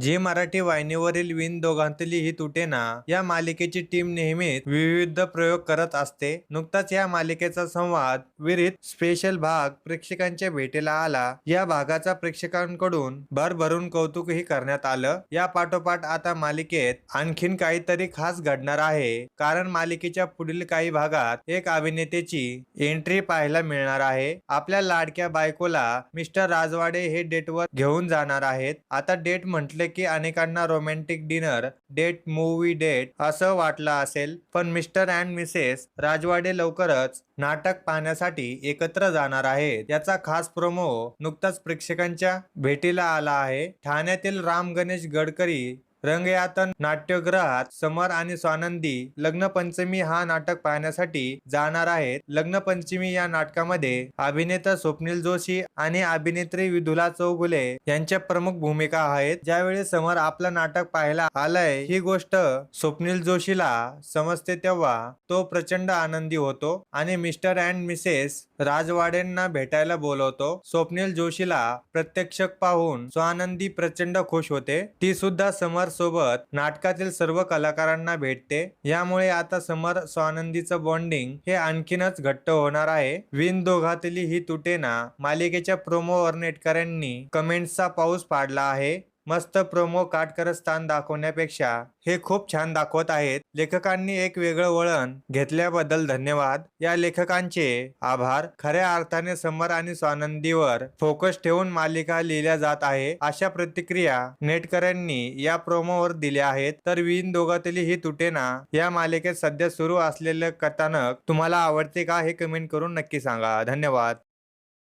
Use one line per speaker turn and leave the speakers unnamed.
Zee Marathi वाहिनीवरील विण दोघांतली ही तुटेना या मालिकेची टीम नेहमीच विविध प्रयोग करत असते. नुकताच या मालिकेचा संवाद विरहित स्पेशल भाग प्रेक्षकांच्या भेटीला आला. या भागाचा प्रेक्षकांकडून भरभरून कौतुकही करण्यात आलं. या पाठोपाठ आता मालिकेत आणखीन काहीतरी खास घडणार आहे, कारण मालिकेच्या पुढील काही भागात एक अभिनेत्याची एंट्री पाहायला मिळणार आहे. आपल्या लाडक्या बायकोला मिस्टर राजवाडे हे डेटवर घेऊन जाणार आहेत. आता डेट म्हटले की अनेकांना romantic dinner date, movie date असं वाटलं असेल, पण मिस्टर अँड मिसेस राजवाडे लवकरच नाटक पाहण्यासाठी एकत्र जाणार आहेत. याचा खास प्रोमो नुकताच प्रेक्षकांच्या भेटीला आला आहे. ठाण्यातील राम गणेश गडकरी रंगयातन नाट्यगृहात समर आणि स्वानंदी लग्नपंचमी हा नाटक पाहण्यासाठी जाणार आहेत. लग्नपंचमी या नाटकामध्ये अभिनेता स्वप्नील जोशी आणि अभिनेत्री विधुला चौगुले यांच्या प्रमुख भूमिका आहेत. ज्यावेळी समर आपलं नाटक पाहायला आलाय ही गोष्ट स्वप्नील जोशीला समजते तेव्हा तो प्रचंड आनंदी होतो आणि मिस्टर अँड मिसेस राजवाडेंना भेटायला बोलवतो. स्वप्नील जोशीला प्रत्यक्ष पाहून स्वानंदी प्रचंड खुश होते. ती सुद्धा समर सोबत नाटकातील सर्व कलाकारांना भेटते. यामुळे आता समर स्वानंदीचं बॉन्डिंग हे आणखीनच घट्ट होणार आहे. विण दोघातली ही तुटेना मालिकेच्या प्रोमोवर नेटकऱ्यांनी कमेंट्सचा पाऊस पाडला आहे. मस्त प्रोमो, काटकर स्थान दाखवण्यापेक्षा हे खूप छान दाखवत आहेत. लेखकांनी एक वेगळं वळण घेतल्याबद्दल धन्यवाद. या लेखकांचे आभार. खऱ्या अर्थाने समर आणि स्वानंदीवर फोकस ठेवून मालिका लिहिल्या जात आहे, अशा प्रतिक्रिया नेटकऱ्यांनी या प्रोमोवर दिल्या आहेत. तर विण दोघातली ही तुटेना या मालिकेत सध्या सुरू असलेले कथानक तुम्हाला आवडते का हे कमेंट करून नक्की सांगा. धन्यवाद.